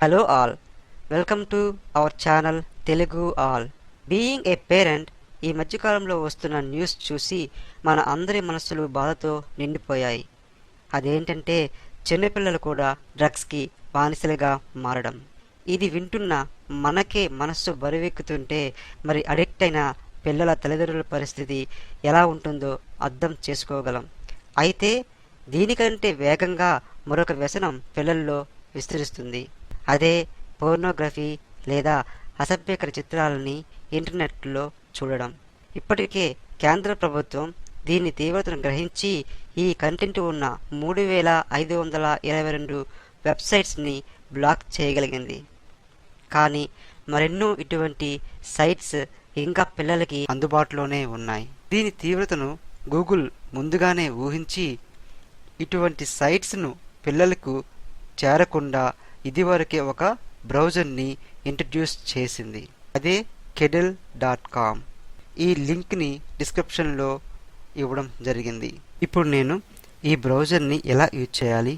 Hello all, welcome to our channel Telugu all. Being a parent, ఈ మధ్యకాలంలో వస్తున్న news చూసి మన అందరి మనసులు బాధతో నిండిపోయాయి. అదేంటంటే చిన్నపిల్లలు కూడా డ్రగ్స్కి బానిసలుగా మారడం. ఇది వింటున్న మనకే మనస్సు బరువెక్కుతుంటే మరి అడిక్ట్ అయిన పిల్లల తల్లిదండ్రుల పరిస్థితి ఎలా ఉంటుందో అర్థం చేసుకోగలం. అయితే దీనికంటే వేగంగా మరొక వ్యసనం పిల్లల్లో విస్తరిస్తుంది. అదే పోర్నోగ్రఫీ లేదా అసభ్యకర చిత్రాలని ఇంటర్నెట్లో చూడడం. ఇప్పటికే కేంద్ర ప్రభుత్వం దీని తీవ్రతను గ్రహించి ఈ కంటెంట్ ఉన్న 3522 వెబ్సైట్స్ని బ్లాక్ చేయగలిగింది. కానీ మరెన్నో ఇటువంటి సైట్స్ ఇంకా పిల్లలకి అందుబాటులోనే ఉన్నాయి. దీని తీవ్రతను గూగుల్ ముందుగానే ఊహించి ఇటువంటి సైట్స్ను పిల్లలకు చేరకుండా ఇదివరకే ఒక బ్రౌజర్ని ఇంట్రడ్యూస్ చేసింది. అదే కెడిల్.com. ఈ లింక్ని డిస్క్రిప్షన్లో ఇవ్వడం జరిగింది. ఇప్పుడు నేను ఈ బ్రౌజర్ని ఎలా యూజ్ చేయాలి,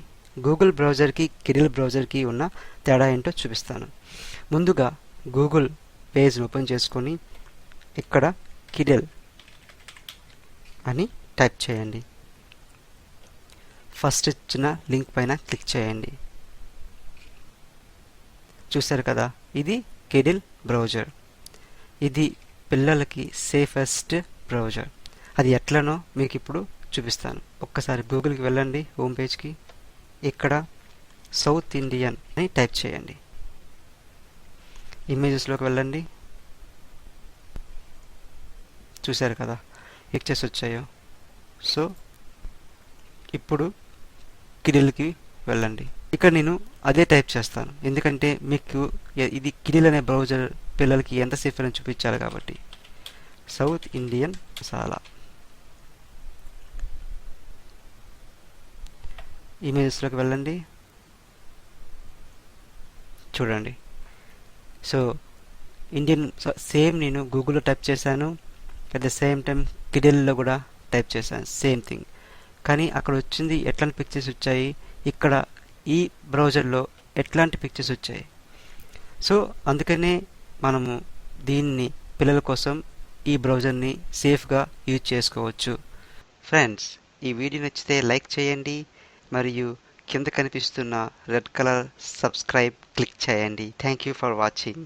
గూగుల్ బ్రౌజర్కి కెడిల్ బ్రౌజర్కి ఉన్న తేడా ఏంటో చూపిస్తాను. ముందుగా గూగుల్ పేజ్ని ఓపెన్ చేసుకొని ఇక్కడ కెడిల్ అని టైప్ చేయండి. ఫస్ట్ ఇచ్చిన లింక్ పైన క్లిక్ చేయండి. చూశారు కదా, ఇది కెడిల్ బ్రౌజర్. ఇది పిల్లలకి సేఫెస్ట్ బ్రౌజర్. అది ఎట్లనో మీకు ఇప్పుడు చూపిస్తాను. ఒక్కసారి గూగుల్కి వెళ్ళండి, హోమ్ పేజ్కి. ఇక్కడ సౌత్ ఇండియన్ అని టైప్ చేయండి. ఇమేజెస్లోకి వెళ్ళండి. చూశారు కదా పిక్చర్స్ వచ్చాయో. సో ఇప్పుడు కెడిల్కి వెళ్ళండి. ఇక్కడ నేను అదే టైప్ చేస్తాను, ఎందుకంటే మీకు ఇది కెడిల్ అనే బ్రౌజర్ పిల్లలకి ఎంత సేఫ్ అని చూపించాలి కాబట్టి. South Indian masala. ఇమేజెస్లోకి వెళ్ళండి, చూడండి. సో ఇండియన్ సేమ్ నేను గూగుల్లో టైప్ చేశాను, అట్ ద సేమ్ టైం కెడిల్లో కూడా టైప్ చేశాను, సేమ్ థింగ్. కానీ అక్కడ వచ్చింది ఎట్లాంటి పిక్చర్స్ వచ్చాయి, ఇక్కడ ఈ బ్రౌజర్లో ఎట్లాంటి పిక్చర్స్ వచ్చాయి. సో అందుకనే మనము దీన్ని పిల్లల కోసం ఈ బ్రౌజర్ని సేఫ్గా యూజ్ చేసుకోవచ్చు. ఫ్రెండ్స్, ఈ వీడియో నచ్చితే లైక్ చేయండి మరియు కింద కనిపిస్తున్న రెడ్ కలర్ సబ్స్క్రైబ్ క్లిక్ చేయండి. Thank you for watching.